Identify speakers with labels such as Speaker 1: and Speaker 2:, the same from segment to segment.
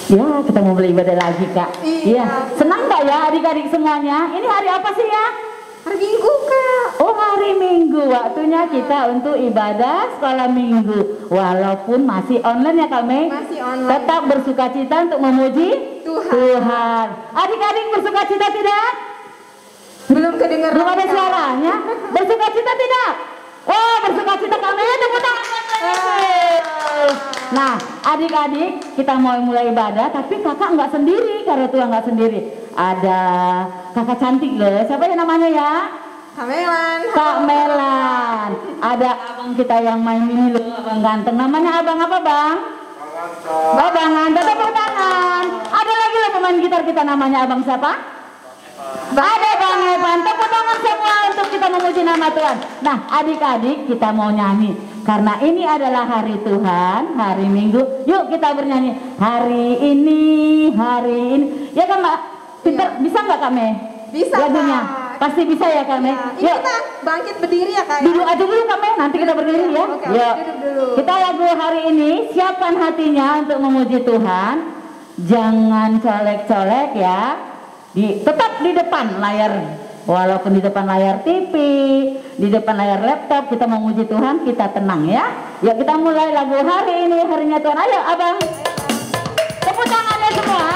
Speaker 1: Ya, kita mau mulai ibadah lagi, Kak.
Speaker 2: Iya.
Speaker 1: Senang nggak ya adik-adik semuanya? Ini hari apa sih ya?
Speaker 2: Hari Minggu, Kak.
Speaker 1: Oh, hari Minggu. Waktunya kita untuk ibadah sekolah Minggu. Walaupun masih online ya, Kak Mei.
Speaker 2: Masih online.
Speaker 1: Tetap bersukacita untuk memuji Tuhan. Adik-adik bersukacita tidak?
Speaker 2: Belum kedengeran.
Speaker 1: Belum ada
Speaker 2: Kak.
Speaker 1: suaranya. Bersukacita tidak? Oh, bersukacita, Kak Mei. Tepuk tangan. Nah, adik-adik, kita mau mulai ibadah, tapi kakak nggak sendiri, karena Tuhan nggak sendiri. Ada kakak cantik loh. Siapa yang namanya ya?
Speaker 2: Kak Melan.
Speaker 1: Kak Melan. Ada abang kita yang main ini loh, abang ganteng. Namanya abang apa, Bang? Abang ganteng. Tepuk tangan. Ada lagi loh pemain gitar kita, namanya abang siapa? Ada Bang Evan. Tepuk tangan semua untuk kita memuji nama Tuhan. Nah, adik-adik, kita mau nyanyi. Karena ini adalah hari Tuhan, hari Minggu. Yuk kita bernyanyi. Hari ini. Ya kan, Mbak? Pinter,
Speaker 2: Iya.
Speaker 1: bisa nggak, Kak Mei?
Speaker 2: Bisa,
Speaker 1: lagunya?
Speaker 2: Kak.
Speaker 1: Pasti bisa ya, Kak Mei?
Speaker 2: Ya, ini
Speaker 1: Yuk.
Speaker 2: kita bangkit berdiri ya, Kak.
Speaker 1: Duduk aja dulu, Kak Mei. Nanti kita berdiri ya.
Speaker 2: Oke,
Speaker 1: Yuk.
Speaker 2: duduk dulu.
Speaker 1: Kita lagu hari ini, siapkan hatinya untuk memuji Tuhan. Jangan colek-colek ya. Tetap di depan layar, walaupun di depan layar TV, di depan layar laptop, kita memuji Tuhan, kita tenang ya. Yuk kita mulai lagu hari ini, harinya Tuhan. Ayo abang, tepuk tangannya semua.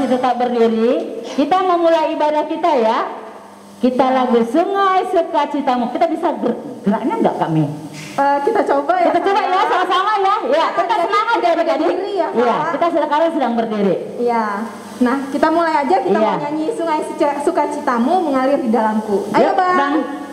Speaker 1: Tetap berdiri, kita memulai ibadah kita ya. Kita lagu Sungai Sukacitamu. Kita bisa geraknya enggak kami?
Speaker 2: Kita coba ya.
Speaker 1: Kita coba ya sama-sama ya. Ya, tetap semangat ya adik-adik. Iya, kita sekarang sedang berdiri.
Speaker 2: Iya. Nah, kita mulai aja, kita mau nyanyi Sungai Sukacitamu mengalir di dalamku. Ayo, Bang.
Speaker 1: Sukacitamu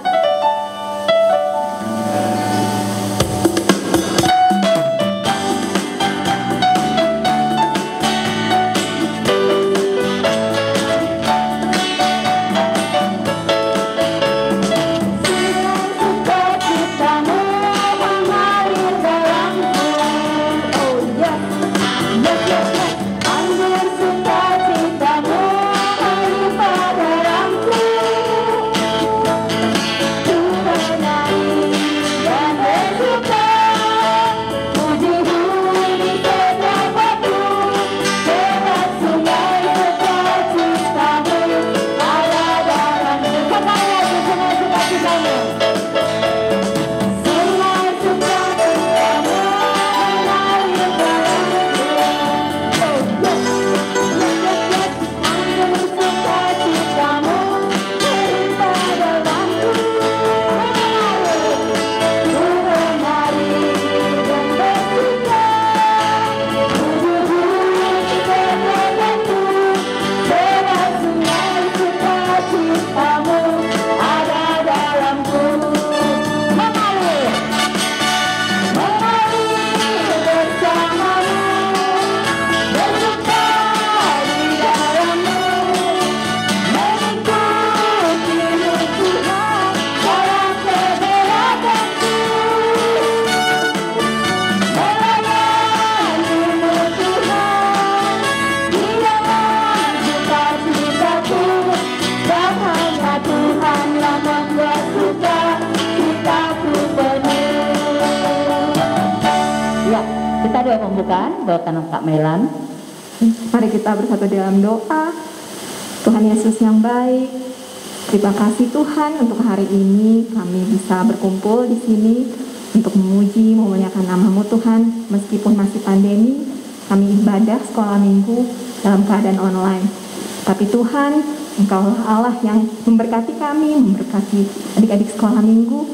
Speaker 1: Kita doa pembukaan, doakan Kak Melan.
Speaker 2: Mari kita bersatu dalam doa. Tuhan Yesus yang baik, terima kasih Tuhan untuk hari ini kami bisa berkumpul di sini untuk memuji, memuliakan nama-Mu Tuhan. Meskipun masih pandemi, kami ibadah sekolah minggu dalam keadaan online. Tapi Tuhan, Engkaulah Allah yang memberkati kami, memberkati adik-adik sekolah minggu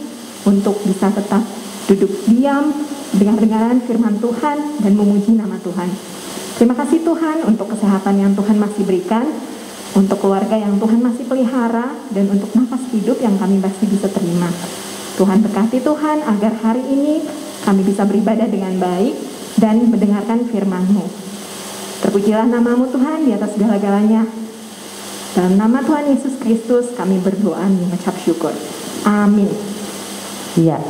Speaker 2: untuk bisa tetap duduk diam, dengar-dengaran firman Tuhan dan memuji nama Tuhan. Terima kasih Tuhan untuk kesehatan yang Tuhan masih berikan, untuk keluarga yang Tuhan masih pelihara, dan untuk nafas hidup yang kami masih bisa terima. Tuhan berkati Tuhan agar hari ini kami bisa beribadah dengan baik dan mendengarkan firman-Mu. Terpujilah nama-Mu Tuhan di atas segala-galanya. Dalam nama Tuhan Yesus Kristus kami berdoa mengucap syukur. Amin.
Speaker 1: Iya.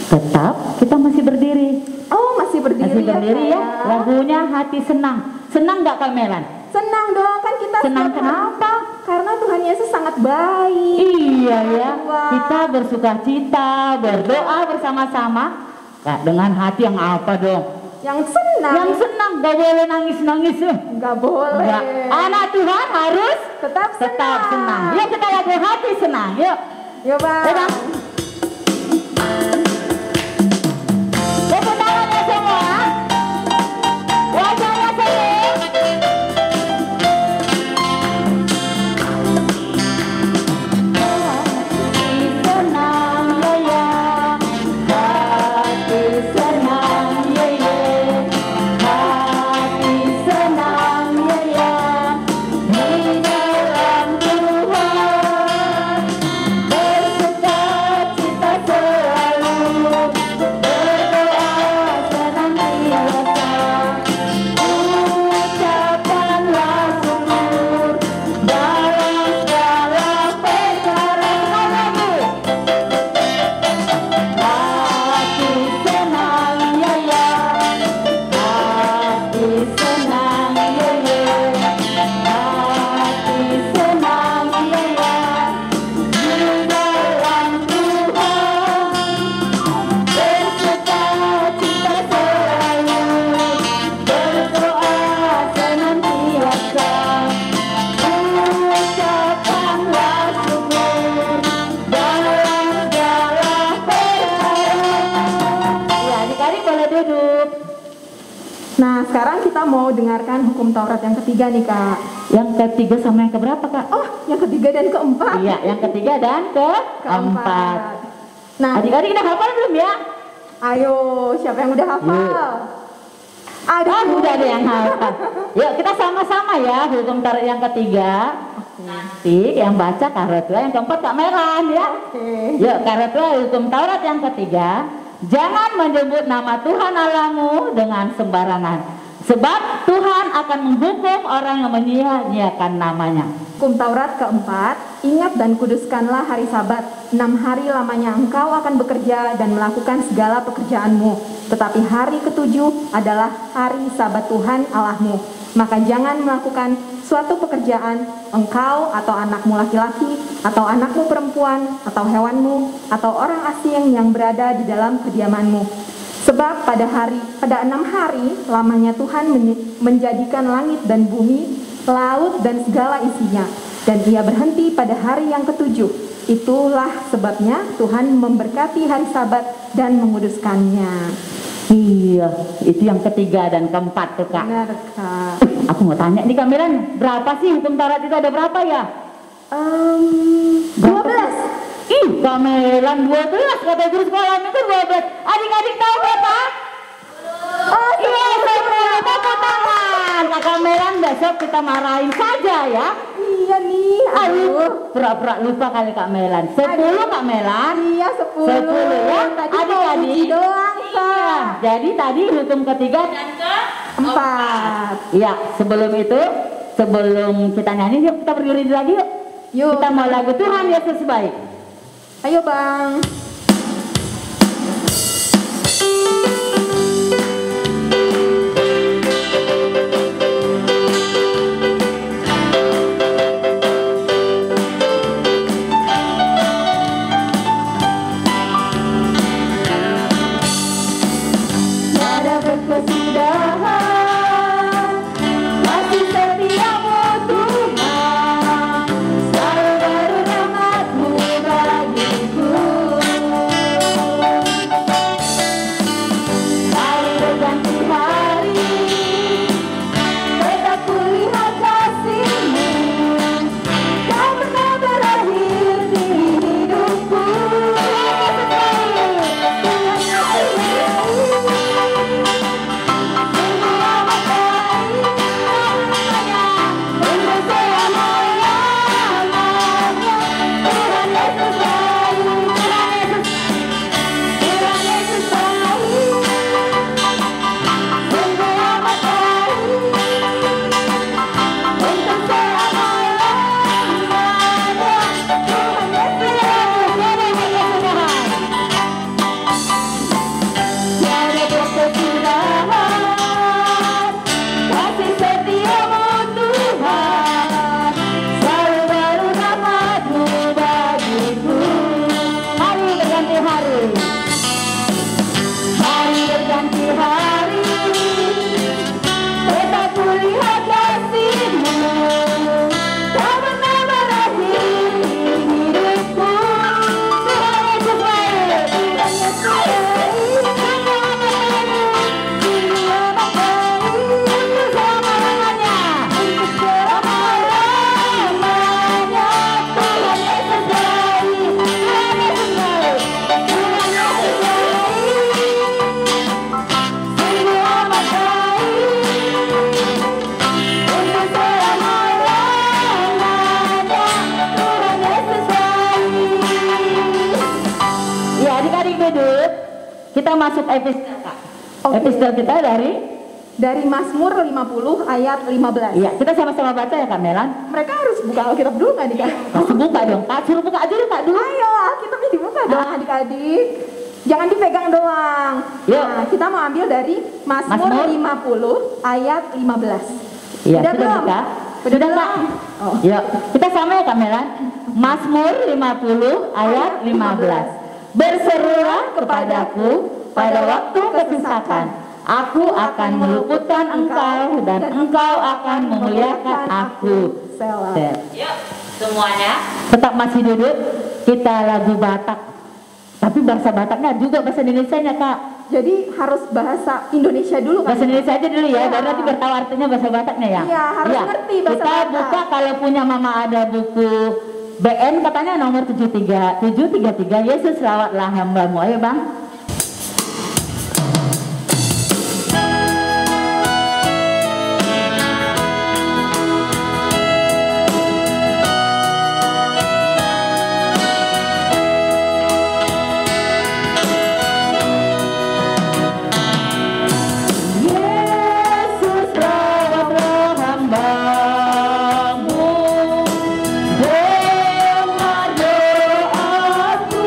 Speaker 1: Tetap kita masih berdiri.
Speaker 2: Oh, masih berdiri,
Speaker 1: Masih berdiri ya.
Speaker 2: Kak?
Speaker 1: Lagunya Hati Senang. Senang nggak Kak Melan?
Speaker 2: Senang dong, kan kita
Speaker 1: Senang
Speaker 2: setiap hari-
Speaker 1: kenapa?
Speaker 2: Karena Tuhan Yesus sangat baik.
Speaker 1: Iya ya.
Speaker 2: Wah.
Speaker 1: Kita bersuka cita, berdoa bersama-sama. Nah, dengan hati yang apa dong?
Speaker 2: Yang senang.
Speaker 1: Yang senang, gak boleh nangis-nangis.
Speaker 2: Nggak boleh.
Speaker 1: Enggak. Anak Tuhan harus
Speaker 2: Tetap
Speaker 1: senang. Yuk kita lagu Hati Senang. Yuk.
Speaker 2: Yuk, Bang.
Speaker 1: Yuk, Bang. Tepuk tangannya semua. Wajahnya senyum. Hati senang ya ya. Hati senang ya ya. Hati senang ya ya. Di dalam Tuhan bersuka cita selalu, berdoa senantiasa, ucapkanlah syukur dalam segala perkara. Hati senang ya ya, hati senang ya ya, hati senang ya ya. Di dalam Tuhan bersuka cita selalu, berdoa senantiasa, ucapkanlah syukur dalam segala perkara. Ya, adik-adik boleh duduk.
Speaker 2: Nah, sekarang kita mau dengarkan hukum Taurat yang ketiga nih, Kak.
Speaker 1: Yang ketiga sama yang keberapa, Kak?
Speaker 2: Oh, yang ketiga dan keempat.
Speaker 1: Iya, yang ketiga dan keempat.
Speaker 2: Nah,
Speaker 1: Adik-adik udah hafal belum ya?
Speaker 2: ayo, siapa yang udah hafal? Ada
Speaker 1: Ah, udah ada yang hafal. Yuk kita sama-sama ya hukum Taurat yang ketiga. Nanti yang baca Karatwa, yang keempat Kak Melan ya.
Speaker 2: Oke.
Speaker 1: Yuk Karatwa hukum Taurat yang ketiga. Jangan menyebut nama Tuhan Allahmu dengan sembarangan, sebab Tuhan akan menghukum orang yang menyia-nyiakan namanya.
Speaker 2: Hukum Taurat keempat, ingat dan kuduskanlah hari Sabat. 6 hari lamanya engkau akan bekerja dan melakukan segala pekerjaanmu. Tetapi hari ketujuh adalah hari Sabat Tuhan Allahmu. Maka jangan melakukan suatu pekerjaan, engkau atau anakmu laki-laki, atau anakmu perempuan, atau hewanmu, atau orang asing yang berada di dalam kediamanmu. Sebab pada 6 hari lamanya Tuhan menjadikan langit dan bumi, laut dan segala isinya, dan ia berhenti pada hari yang ketujuh. Itulah sebabnya Tuhan memberkati hari Sabat dan menguduskannya.
Speaker 1: Iya, itu yang ketiga dan keempat tuh Kak.
Speaker 2: Benar, Kak.
Speaker 1: Aku mau tanya nih Kak Melan, berapa sih hukum Taurat itu ada berapa ya?
Speaker 2: 12.
Speaker 1: Ih, Kak Melan 12, kata guru sekolah itu 12. Adik-adik tahu berapa?
Speaker 2: Oh,
Speaker 1: Iya, 10. Tepuk tangan. Kak Melan besok kita marahin saja ya.
Speaker 2: iya nih.
Speaker 1: Aduh, pura-pura lupa kali Kak Melan. 10 Kak Melan.
Speaker 2: Iya, 10.
Speaker 1: 10 ya.
Speaker 2: Tadi mau
Speaker 1: Adik-adik.
Speaker 2: uji doang,
Speaker 1: Iya.
Speaker 2: Kak.
Speaker 1: Jadi tadi hukum ketiga dan
Speaker 2: Empat.
Speaker 1: Iya, sebelum itu, sebelum kita nyanyi, yuk kita berdiri lagi yuk.
Speaker 2: Yuk.
Speaker 1: Kita mau lagu Tuhan Yesus Baik.
Speaker 2: Ayo, Bang.
Speaker 1: masuk epistel Kak.
Speaker 2: Oke.
Speaker 1: Epistel kita
Speaker 2: Dari Mazmur 50 ayat 15.
Speaker 1: Iya, kita sama-sama baca ya Kak Melan.
Speaker 2: Mereka harus buka Alkitab dulu nggak nih Kak?
Speaker 1: Langsung buka dong Kak, suruh buka aja dulu Kak dulu.
Speaker 2: Ayo, Alkitabnya dibuka dong adik-adik. Jangan dipegang doang.
Speaker 1: Yuk.
Speaker 2: Nah, kita mau ambil dari Mazmur
Speaker 1: Mazmur
Speaker 2: 50 ayat 15.
Speaker 1: Iya,
Speaker 2: Udah
Speaker 1: sudah
Speaker 2: belum?
Speaker 1: buka.
Speaker 2: Udah
Speaker 1: Sudah
Speaker 2: belum?
Speaker 1: Kak.
Speaker 2: Oh.
Speaker 1: Yuk, kita sama ya Kak Melan. Mazmur 50 ayat 15. Berserulah kepadaku pada waktu kesesakan. Aku akan meluputkan engkau dan engkau akan memuliakan aku.
Speaker 2: Selah.
Speaker 1: Yuk, semuanya tetap masih duduk. Kita lagu Batak. Tapi bahasa Bataknya juga bahasa Indonesianya Kak.
Speaker 2: Jadi harus bahasa Indonesia dulu kan?
Speaker 1: Bahasa Indonesia aja dulu ya,
Speaker 2: Iya.
Speaker 1: baru nanti biar tahu artinya bahasa Bataknya ya.
Speaker 2: Iya, harus ngerti bahasa
Speaker 1: Kita
Speaker 2: Batak.
Speaker 1: buka kalau punya mama ada buku BN katanya nomor 733 Yesus lawatlah hambamu. Ayo Bang. Yesus lawatlah hambamu, dengar doaku.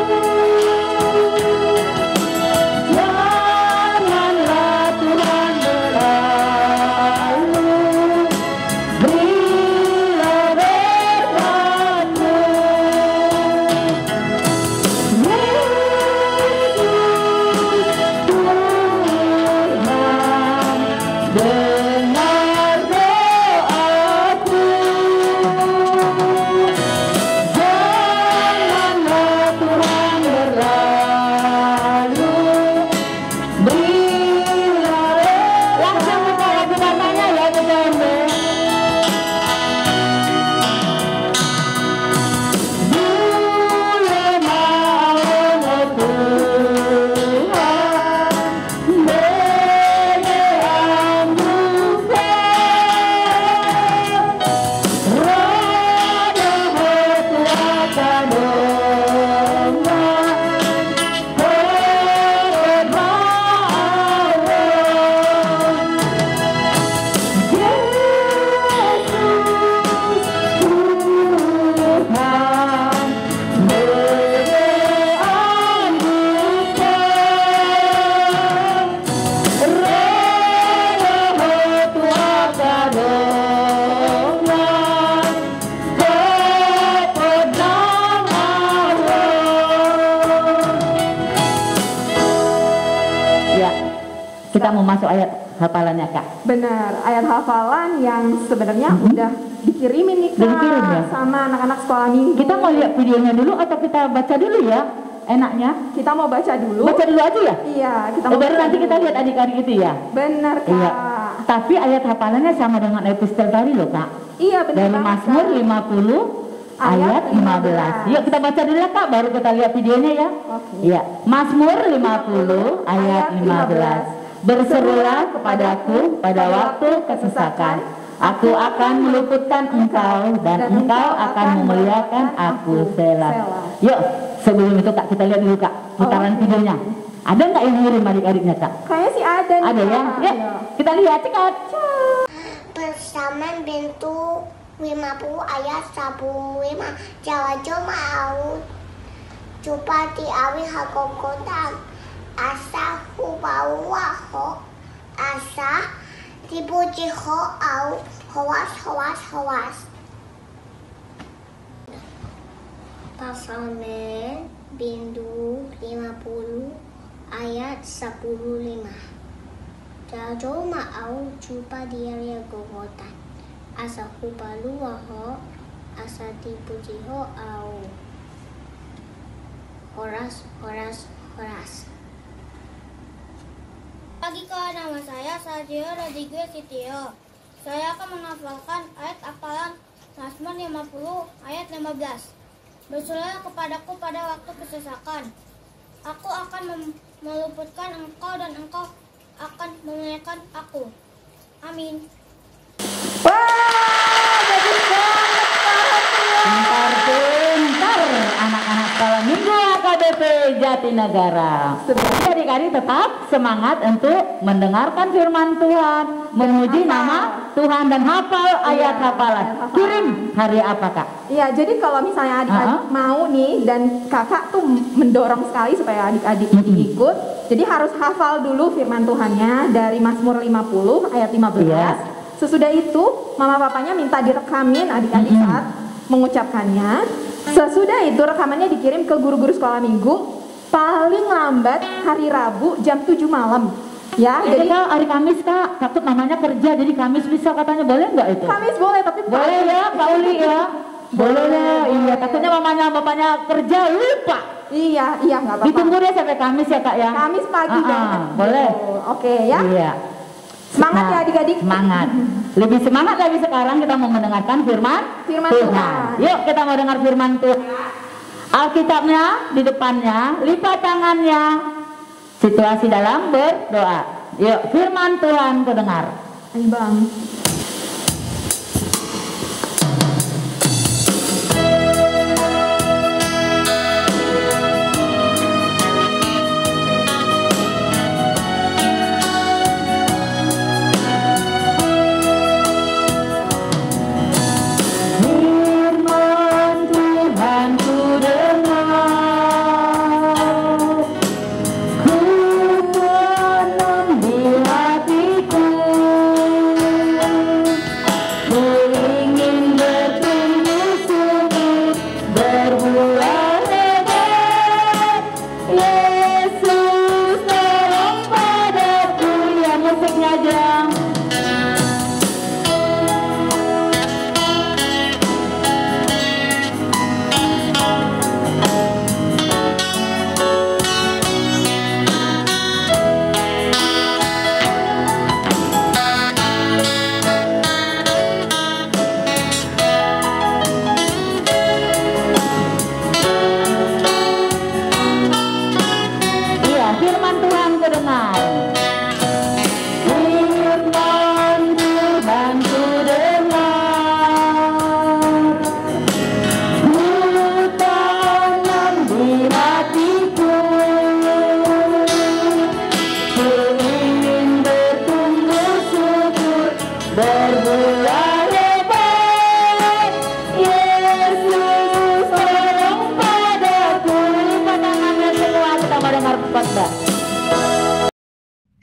Speaker 1: Janganlah Tuhan berlalu, berilah berkat-Mu. Dengar doaku, janganlah Tuhan berlalu, berilah. Langsung buka lagu Batanya ya Bunda. Boleh mau Tuhan Ya, kita mau masuk ayat hafalannya Kak.
Speaker 2: Benar, ayat hafalan yang sebenarnya udah dikirimin nih Kak
Speaker 1: Udah dikirim ya?
Speaker 2: sama anak-anak sekolah minggu.
Speaker 1: Kita mau lihat videonya dulu atau kita baca dulu ya? Enaknya?
Speaker 2: Kita mau baca dulu.
Speaker 1: Baca dulu aja ya?
Speaker 2: Iya, kita
Speaker 1: Oh,
Speaker 2: mau
Speaker 1: baru
Speaker 2: baca
Speaker 1: nanti
Speaker 2: dulu.
Speaker 1: kita lihat adik-adik itu ya?
Speaker 2: Benar Kak.
Speaker 1: Iya. Tapi ayat hafalannya sama dengan epistel tadi loh Kak.
Speaker 2: Iya benar.
Speaker 1: Dari
Speaker 2: banget,
Speaker 1: Mazmur
Speaker 2: Kak.
Speaker 1: 50 ayat 15. Yuk kita baca dulu ya Kak, baru kita lihat videonya ya.
Speaker 2: Oke.
Speaker 1: Iya. Mazmur 50 ayat 15. Berserulah kepadaku pada waktu kesesakan. Aku akan meluputkan engkau dan engkau akan memuliakan aku. Selah. Yuk, sebelum itu Kak kita lihat dulu Kak putaran
Speaker 2: Oke.
Speaker 1: videonya. Ada nggak yang ngirim adik-adiknya Kak?
Speaker 2: Kayaknya sih ada nih.
Speaker 1: Ada ya?
Speaker 2: Kak.
Speaker 1: Yuk,
Speaker 2: Iya.
Speaker 1: kita lihat cekat.
Speaker 3: Persamaan bentuk 50 ayat 15 Jawa mau Cupati awi hakokotan Asa hubawaho Asa dipuji ho au Hoas Persamaan bintu 50 ayat 15 Jajo mau jumpa dia gogotan asa kubalu waho asa dipujiho au horas.
Speaker 4: Pagi kak, nama saya Sergio Rodriguez Sitio. Saya akan menghafalkan ayat hafalan Mazmur 50 ayat 15. Berserulah kepadaku pada waktu kesesakan. Aku akan meluputkan engkau dan engkau akan memuliakan aku. Amin.
Speaker 1: Wah, bagus banget pintar anak-anak sekolah minggu AKBP Jatinegara. Jadi adik-adik tetap semangat untuk mendengarkan firman Tuhan, memuji nama Tuhan dan hafal ayat hafalan. Kirim hari apa Kak?
Speaker 2: Iya, jadi kalau misalnya adik-adik mau nih dan kakak tuh mendorong sekali supaya adik-adik ikut, jadi harus hafal dulu firman Tuhannya dari Mazmur 50 ayat 15.
Speaker 1: Iya.
Speaker 2: Sesudah itu mama papanya minta direkamin adik-adik saat mengucapkannya. Sesudah itu rekamannya dikirim ke guru-guru sekolah minggu paling lambat hari Rabu jam 7 malam. Ya,
Speaker 1: Jadi Kak, hari Kamis Kak, takut mamanya kerja jadi Kamis bisa katanya, boleh nggak itu?
Speaker 2: Kamis boleh tapi
Speaker 1: Boleh ya Kak Uli ya? Boleh ya, iya takutnya mamanya bapaknya kerja lupa.
Speaker 2: Iya nggak apa-apa.
Speaker 1: Ditunggu deh sampai Kamis ya Kak ya?
Speaker 2: Kamis pagi banget.
Speaker 1: Boleh.
Speaker 2: Oke ya.
Speaker 1: Iya.
Speaker 2: Semangat ya adik-adik.
Speaker 1: Semangat. Lebih semangat lagi sekarang kita mau mendengarkan firman
Speaker 2: Tuhan.
Speaker 1: Yuk kita mau dengar firman Tuhan. Alkitabnya di depannya, lipat tangannya. Situasi dalam berdoa. Yuk firman Tuhan kedengar.
Speaker 2: Ayo Bang.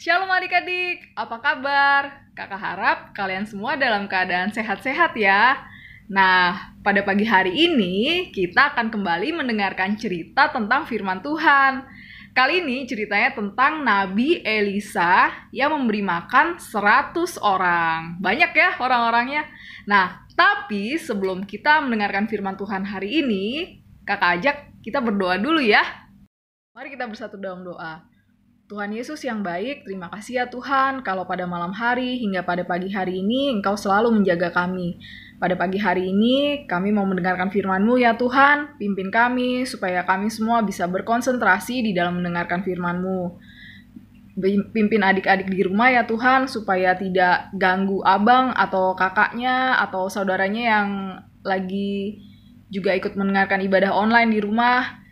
Speaker 5: Shalom adik-adik, apa kabar? Kakak harap kalian semua dalam keadaan sehat-sehat ya. Nah, pada pagi hari ini kita akan kembali mendengarkan cerita tentang firman Tuhan. Kali ini ceritanya tentang Nabi Elisa yang memberi makan 100 orang. Banyak ya orang-orangnya. Nah, tapi sebelum kita mendengarkan firman Tuhan hari ini, kakak ajak kita berdoa dulu ya. Mari kita bersatu dalam doa. Tuhan Yesus yang baik, terima kasih ya Tuhan, kalau pada malam hari hingga pada pagi hari ini Engkau selalu menjaga kami. Pada pagi hari ini kami mau mendengarkan firman-Mu ya Tuhan, pimpin kami supaya kami semua bisa berkonsentrasi di dalam mendengarkan firman-Mu. Pimpin adik-adik di rumah ya Tuhan, supaya tidak ganggu abang atau kakaknya atau saudaranya yang lagi juga ikut mendengarkan ibadah online di rumah.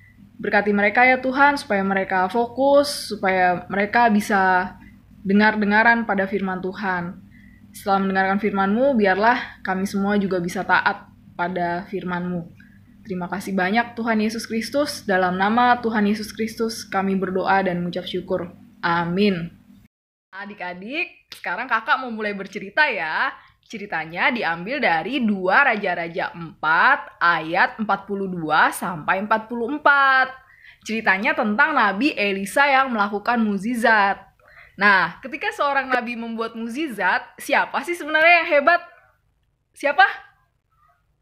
Speaker 5: Berkati mereka ya Tuhan, supaya mereka fokus, supaya mereka bisa dengar-dengaran pada firman Tuhan. Setelah mendengarkan firman-Mu, biarlah kami semua juga bisa taat pada firman-Mu. Terima kasih banyak Tuhan Yesus Kristus. Dalam nama Tuhan Yesus Kristus kami berdoa dan mengucap syukur. Amin. Adik-adik, sekarang kakak mau mulai bercerita ya. Ceritanya diambil dari 2 Raja-Raja 4 ayat 42 sampai 44. Ceritanya tentang Nabi Elisa yang melakukan mukjizat. Nah, ketika seorang nabi membuat mukjizat, siapa sih sebenarnya yang hebat? Siapa?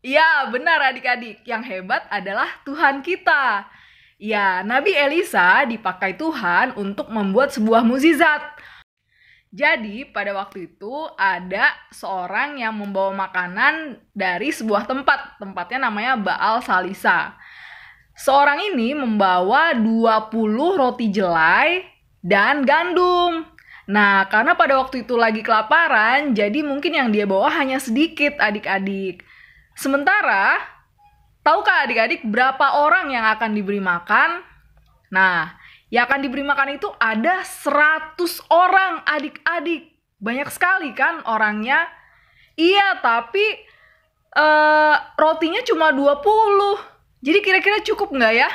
Speaker 5: Iya, benar adik-adik. Yang hebat adalah Tuhan kita. Ya, Nabi Elisa dipakai Tuhan untuk membuat sebuah mukjizat. Jadi, pada waktu itu ada seorang yang membawa makanan dari sebuah tempat. Tempatnya namanya Baal Salisa. Seorang ini membawa 20 roti jelai dan gandum. Nah, karena pada waktu itu lagi kelaparan, jadi mungkin yang dia bawa hanya sedikit adik-adik. Sementara, tahukah adik-adik berapa orang yang akan diberi makan? Nah, Yang akan diberi makan itu ada 100 orang adik-adik. Banyak sekali kan orangnya. Iya, tapi rotinya cuma 20. Jadi kira-kira cukup nggak ya?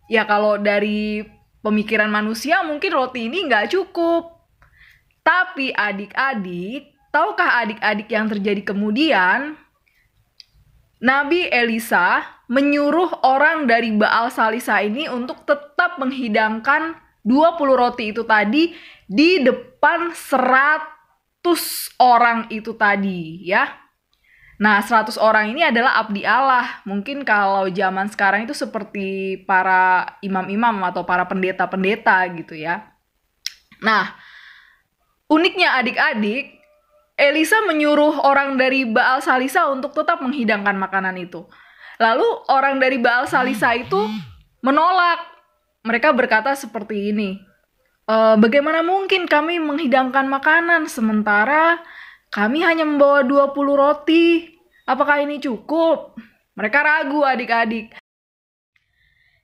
Speaker 5: Ya kalau dari pemikiran manusia mungkin roti ini nggak cukup. Tapi adik-adik, tahukah adik-adik yang terjadi kemudian? Nabi Elisa menyuruh orang dari Baal Salisa ini untuk tetap menghidangkan 20 roti itu tadi di depan 100 orang itu tadi ya. Nah, 100 orang ini adalah abdi Allah. Mungkin kalau zaman sekarang itu seperti para imam-imam atau para pendeta-pendeta gitu ya. Nah, uniknya adik-adik, Elisa menyuruh orang dari Baal Salisa untuk tetap menghidangkan makanan itu. Lalu orang dari Baal Salisa itu menolak. Mereka berkata seperti ini, bagaimana mungkin kami menghidangkan makanan sementara kami hanya membawa 20 roti. Apakah ini cukup? Mereka ragu adik-adik.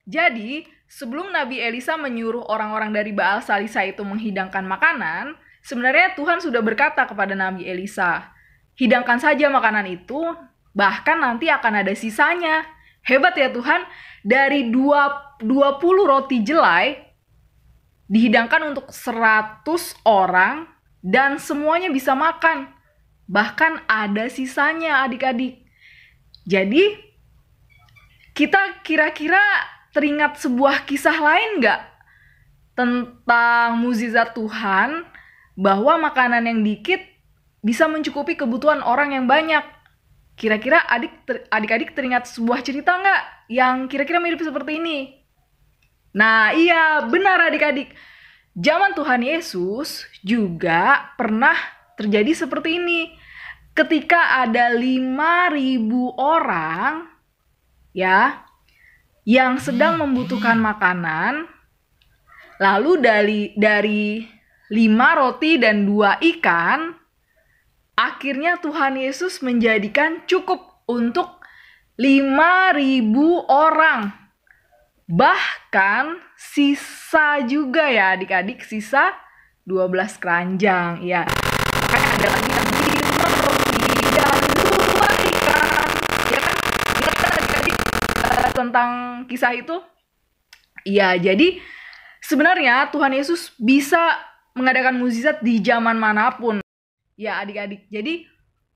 Speaker 5: Jadi, sebelum Nabi Elisa menyuruh orang-orang dari Baal Salisa itu menghidangkan makanan, sebenarnya Tuhan sudah berkata kepada Nabi Elisa, hidangkan saja makanan itu, bahkan nanti akan ada sisanya. Hebat ya Tuhan, dari 20 roti jelai, dihidangkan untuk 100 orang, dan semuanya bisa makan. Bahkan ada sisanya adik-adik. Jadi, kita kira-kira teringat sebuah kisah lain nggak? Tentang mukjizat Tuhan, bahwa makanan yang dikit bisa mencukupi kebutuhan orang yang banyak. Kira-kira adik-adik teringat sebuah cerita nggak yang kira-kira mirip seperti ini? Nah, iya, benar adik-adik. Zaman Tuhan Yesus juga pernah terjadi seperti ini. Ketika ada 5.000 orang ya yang sedang membutuhkan makanan, lalu dari 5 roti dan 2 ikan, akhirnya Tuhan Yesus menjadikan cukup untuk 5.000 orang. Bahkan sisa juga ya adik-adik, sisa 12 keranjang. Ya, makanya ada lagi yang 5 roti dan 2 ikan. Ya kan? Ingat kan adik-adik tentang kisah itu? Iya, jadi sebenarnya Tuhan Yesus bisa mengadakan mukjizat di zaman manapun. Ya adik-adik, jadi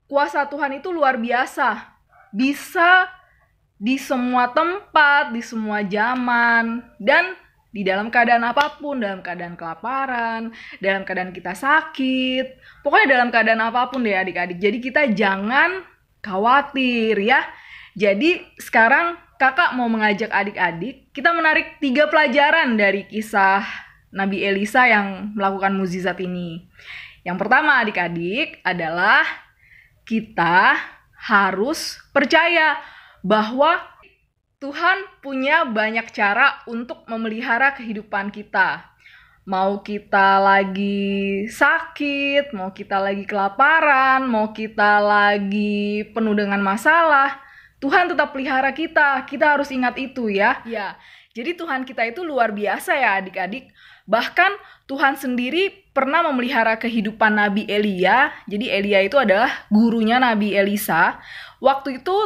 Speaker 5: kuasa Tuhan itu luar biasa. Bisa di semua tempat, di semua zaman, dan di dalam keadaan apapun, dalam keadaan kelaparan, dalam keadaan kita sakit, pokoknya dalam keadaan apapun deh adik-adik. Jadi kita jangan khawatir ya. Jadi sekarang kakak mau mengajak adik-adik, kita menarik 3 pelajaran dari kisah Nabi Elisa yang melakukan mukjizat ini. Yang pertama adik-adik adalah kita harus percaya bahwa Tuhan punya banyak cara untuk memelihara kehidupan kita. Mau kita lagi sakit, mau kita lagi kelaparan, mau kita lagi penuh dengan masalah, Tuhan tetap pelihara kita. Kita harus ingat itu ya. Ya, jadi Tuhan kita itu luar biasa ya adik-adik. Bahkan Tuhan sendiri pernah memelihara kehidupan Nabi Elia. Jadi Elia itu adalah gurunya Nabi Elisa. Waktu itu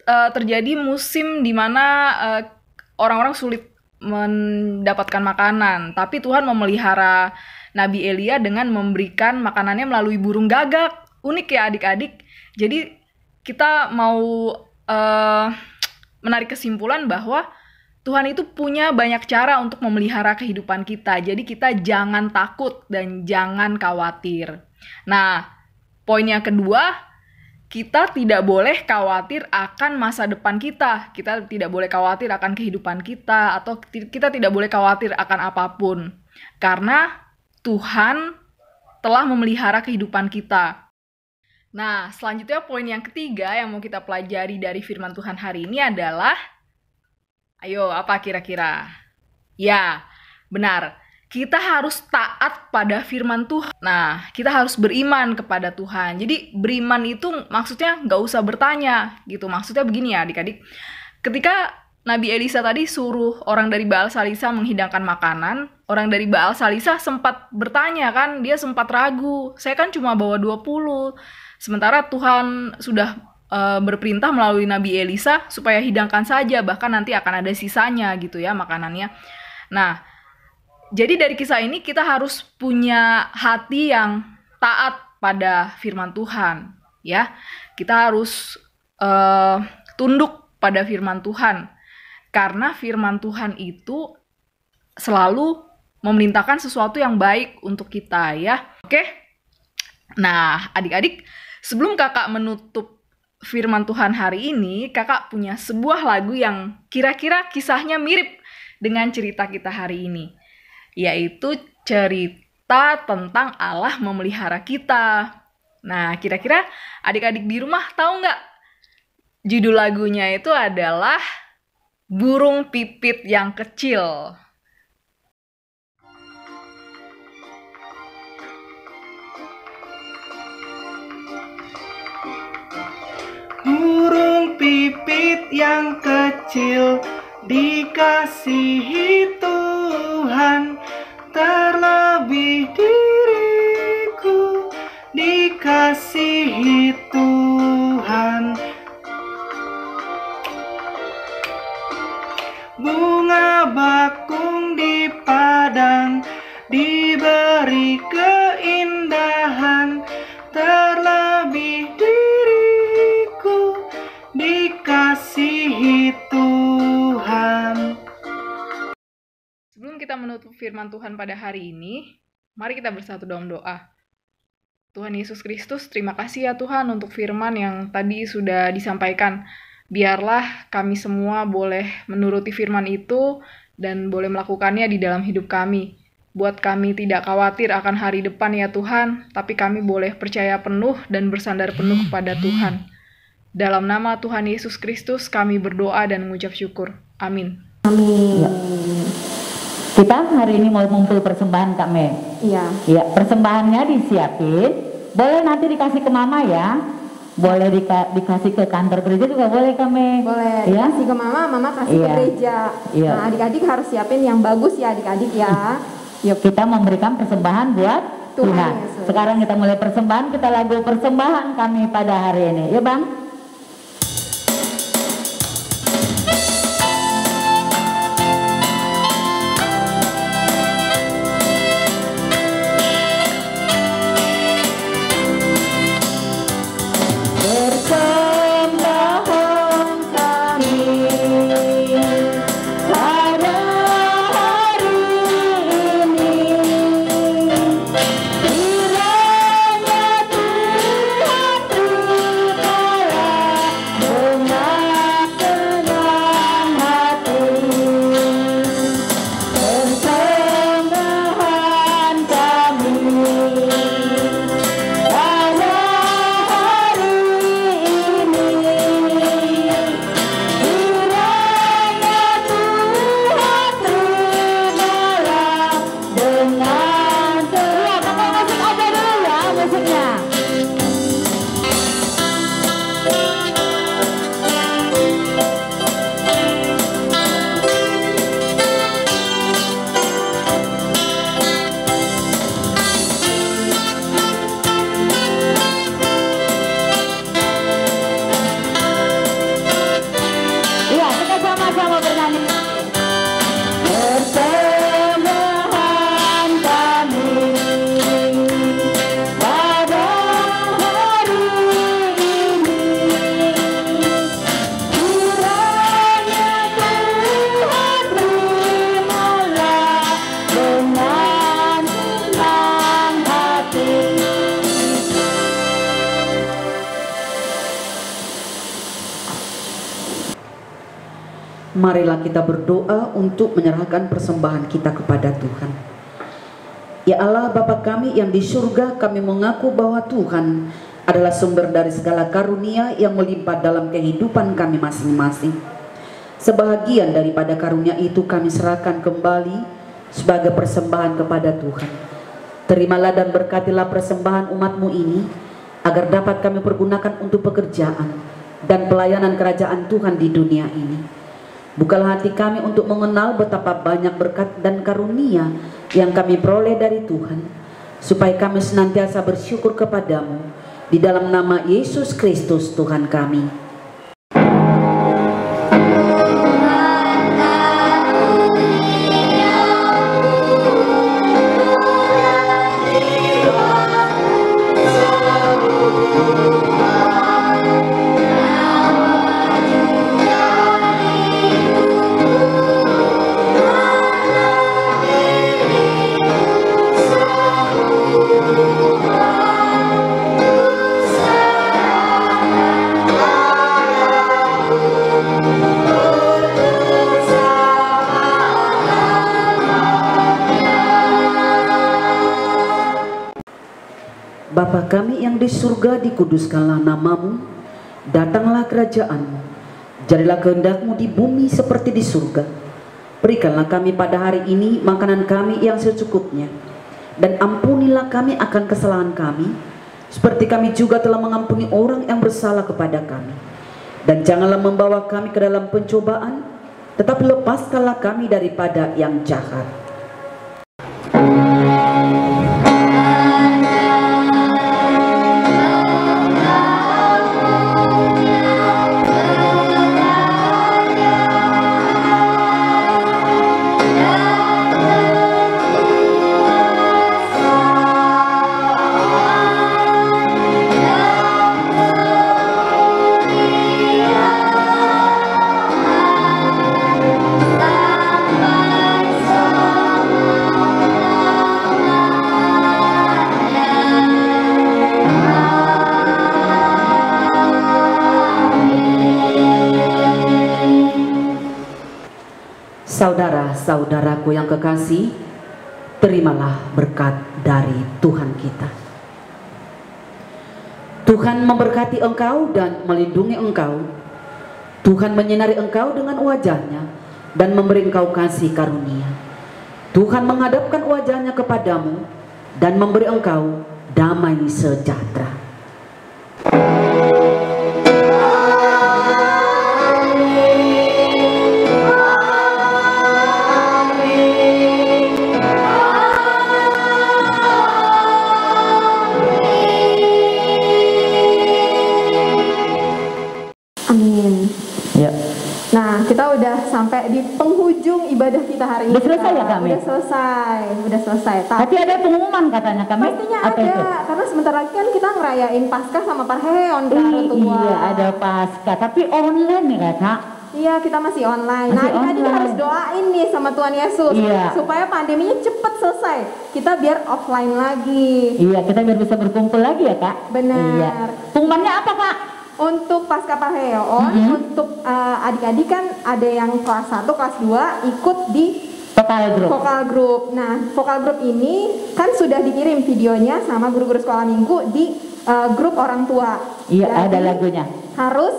Speaker 5: terjadi musim di mana orang-orang sulit mendapatkan makanan. Tapi Tuhan memelihara Nabi Elia dengan memberikan makanannya melalui burung gagak. Unik ya adik-adik. Jadi kita mau menarik kesimpulan bahwa Tuhan itu punya banyak cara untuk memelihara kehidupan kita. Jadi kita jangan takut dan jangan khawatir. Nah, poin yang kedua, kita tidak boleh khawatir akan masa depan kita. Kita tidak boleh khawatir akan kehidupan kita, atau kita tidak boleh khawatir akan apapun. Karena Tuhan telah memelihara kehidupan kita. Nah, selanjutnya poin yang ketiga yang mau kita pelajari dari firman Tuhan hari ini adalah, ayo, apa kira-kira? Ya, benar. Kita harus taat pada firman Tuhan. Nah, kita harus beriman kepada Tuhan. Jadi, beriman itu maksudnya nggak usah bertanya, gitu. Maksudnya begini ya, adik-adik. Ketika Nabi Elisa tadi suruh orang dari Baal Salisa menghidangkan makanan, orang dari Baal Salisa sempat bertanya kan, dia sempat ragu, saya kan cuma bawa 20. Sementara Tuhan sudah berperintah melalui Nabi Elisa supaya hidangkan saja, bahkan nanti akan ada sisanya gitu ya makanannya. Nah, jadi dari kisah ini kita harus punya hati yang taat pada firman Tuhan, ya. Kita harus tunduk pada firman Tuhan, karena firman Tuhan itu selalu memerintahkan sesuatu yang baik untuk kita, ya. Oke? Nah, adik-adik, sebelum kakak menutup firman Tuhan hari ini, kakak punya sebuah lagu yang kira-kira kisahnya mirip dengan cerita kita hari ini, yaitu cerita tentang Allah memelihara kita. Nah, kira-kira adik-adik di rumah tahu nggak? Judul lagunya itu adalah Burung Pipit yang Kecil.
Speaker 6: Burung pipit yang kecil dikasihi Tuhan, terlebih diriku dikasihi Tuhan. Bunga bakung di padang diberi keindahan, terlebih diriku dikasihi Tuhan.
Speaker 5: Sebelum kita menutup firman Tuhan pada hari ini, mari kita bersatu dalam doa. Tuhan Yesus Kristus, terima kasih ya Tuhan untuk firman yang tadi sudah disampaikan. Biarlah kami semua boleh menuruti firman itu dan boleh melakukannya di dalam hidup kami. Buat kami tidak khawatir akan hari depan ya Tuhan, tapi kami boleh percaya penuh dan bersandar penuh kepada Tuhan. Dalam nama Tuhan Yesus Kristus kami berdoa dan mengucap syukur. Amin.
Speaker 2: Amin.
Speaker 1: Ya. Kita hari ini mau ngumpul persembahan Kak Me.
Speaker 2: Iya.
Speaker 1: Ya, persembahannya disiapin. Boleh nanti dikasih ke Mama ya. Boleh dikasih ke kantor gereja juga boleh kami.
Speaker 2: Boleh.
Speaker 1: Ya?
Speaker 2: Kasih ke mama kasih ke
Speaker 1: Iya.
Speaker 2: gereja.
Speaker 1: Iya.
Speaker 2: Nah, adik-adik harus siapin yang bagus ya adik-adik ya.
Speaker 1: Yuk kita memberikan persembahan buat
Speaker 2: Tuhan
Speaker 1: Tuhan.
Speaker 2: Yesus.
Speaker 1: Sekarang kita mulai persembahan, kita lagu persembahan kami pada hari ini. Ya Bang? Persembahan kami pada hari ini, kiranya Tuhan terimalah dengan senang hati. Persembahan kami pada hari ini, kiranya Tuhan terimalah dengan senang. Pakai musik aja dulu ya musiknya. Iya, kita sama-sama bernyanyi. Persembahan kami pada hari ini, kiranya Tuhan terimalah dengan senang hati.
Speaker 7: Marilah kita berdoa untuk menyerahkan persembahan kita kepada Tuhan. Ya Allah, Bapa kami yang di surga, kami mengaku bahwa Tuhan adalah sumber dari segala karunia yang melimpah dalam kehidupan kami masing-masing. Sebahagian daripada karunia itu kami serahkan kembali sebagai persembahan kepada Tuhan. Terimalah dan berkatilah persembahan umat-Mu ini, agar dapat kami pergunakan untuk pekerjaan dan pelayanan kerajaan Tuhan di dunia ini. Bukalah hati kami untuk mengenal betapa banyak berkat dan karunia yang kami peroleh dari Tuhan, supaya kami senantiasa bersyukur kepadamu di dalam nama Yesus Kristus Tuhan kami. Bapa kami yang di surga, dikuduskanlah namamu, datanglah kerajaanmu, jadilah kehendakmu di bumi seperti di surga. Berikanlah kami pada hari ini makanan kami yang secukupnya, dan ampunilah kami akan kesalahan kami, seperti kami juga telah mengampuni orang yang bersalah kepada kami. Dan janganlah membawa kami ke dalam pencobaan, tetapi lepaskanlah kami daripada yang jahat. Saudara-saudaraku yang kekasih, terimalah berkat dari Tuhan kita. Tuhan memberkati engkau dan melindungi engkau. Tuhan menyinari engkau dengan wajahnya dan memberi engkau kasih karunia. Tuhan menghadapkan wajahnya kepadamu dan memberi engkau damai sejahtera.
Speaker 2: Amin.
Speaker 1: Ya.
Speaker 2: Nah, kita udah sampai di penghujung ibadah kita hari ini.
Speaker 1: Udah selesai ya kami?
Speaker 2: Udah selesai.
Speaker 1: Tapi ada pengumuman katanya kami.
Speaker 2: Pastinya
Speaker 1: Apa
Speaker 2: ada,
Speaker 1: itu?
Speaker 2: karena sebentar lagi kan kita ngerayain Paskah sama Parheon di hari tua.
Speaker 1: Iya, ada Paskah, tapi online nih Kak.
Speaker 2: Iya, kita masih online.
Speaker 1: Masih
Speaker 2: Nah, tadi
Speaker 1: online.
Speaker 2: harus doain nih sama Tuhan Yesus
Speaker 1: Iya.
Speaker 2: supaya pandeminya cepet selesai. Kita biar offline lagi.
Speaker 1: Iya, kita biar bisa berkumpul lagi ya Kak.
Speaker 2: Benar.
Speaker 1: Iya. Pengumumannya apa Kak?
Speaker 2: Untuk Paskah Parheon, untuk adik-adik kan ada yang kelas 1, kelas 2 ikut di
Speaker 1: Vokal Group.
Speaker 2: Vokal Group. Nah, Vokal Group ini kan sudah dikirim videonya sama guru-guru sekolah minggu di grup orang tua.
Speaker 1: Iya,
Speaker 2: Jadi,
Speaker 1: ada lagunya.
Speaker 2: harus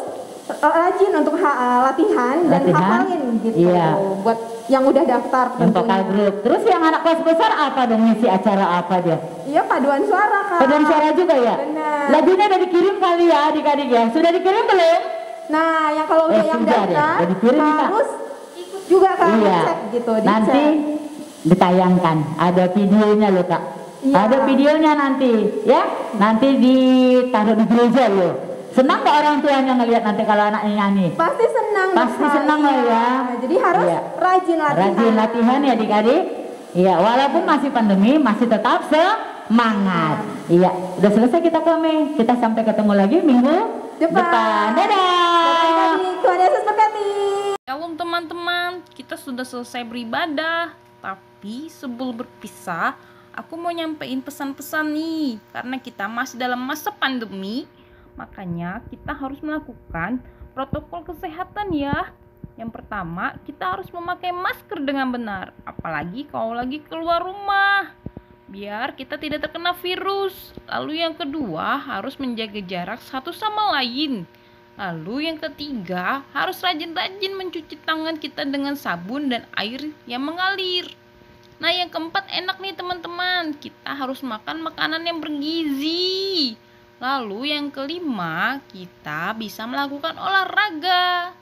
Speaker 2: rajin untuk latihan dan hafalin gitu.
Speaker 1: Iya.
Speaker 2: Buat yang udah daftar
Speaker 1: Yang
Speaker 2: tentunya.
Speaker 1: Vokal Group. Terus yang anak kelas besar apa dong, ngisi acara apa dia?
Speaker 2: Iya, paduan suara Kak.
Speaker 1: Paduan suara juga ya?
Speaker 2: Benar.
Speaker 1: Lagunya udah dikirim kali ya adik-adik ya? Sudah dikirim belum?
Speaker 2: Nah, yang kalau udah yang
Speaker 1: sudah deh.
Speaker 2: daftar
Speaker 1: Udah dikirim, Kak.
Speaker 2: harus ikut juga Kak,
Speaker 1: Iya.
Speaker 2: cek gitu,
Speaker 1: Nanti
Speaker 2: dicek.
Speaker 1: ditayangkan, ada videonya loh Kak.
Speaker 2: Iya.
Speaker 1: Ada videonya nanti, ya. Nanti ditaruh di gereja loh. Senang gak orang tuanya ngelihat nanti kalau anaknya nyanyi?
Speaker 2: Pasti senang.
Speaker 1: Pasti
Speaker 2: Kak.
Speaker 1: senang lah ya.
Speaker 2: Jadi harus
Speaker 1: Iya.
Speaker 2: rajin latihan.
Speaker 1: Rajin latihan ya adik-adik. Iya, walaupun masih pandemi, masih tetap semangat. Iya, udah selesai kita kami. Kita sampai ketemu lagi minggu depan. Dadah.
Speaker 2: Tuhan Yesus berkati.
Speaker 8: Shalom teman-teman, kita sudah selesai beribadah. Tapi sebelum berpisah, aku mau nyampein pesan-pesan nih. Karena kita masih dalam masa pandemi, makanya kita harus melakukan protokol kesehatan ya. Yang pertama, kita harus memakai masker dengan benar. Apalagi kalau lagi keluar rumah, biar kita tidak terkena virus. Lalu yang kedua, harus menjaga jarak satu sama lain. Lalu yang ketiga, harus rajin-rajin mencuci tangan kita dengan sabun dan air yang mengalir. Nah yang keempat, enak nih teman-teman, kita harus makan makanan yang bergizi. Lalu yang kelima, kita bisa melakukan olahraga.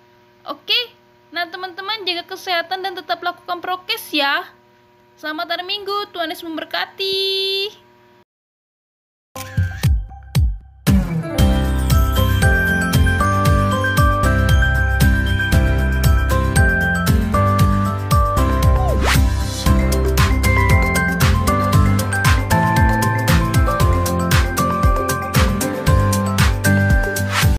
Speaker 8: Oke, nah teman-teman, teman-teman jaga kesehatan dan tetap lakukan prokes ya. Selamat hari Minggu, Tuhan Yesus memberkati.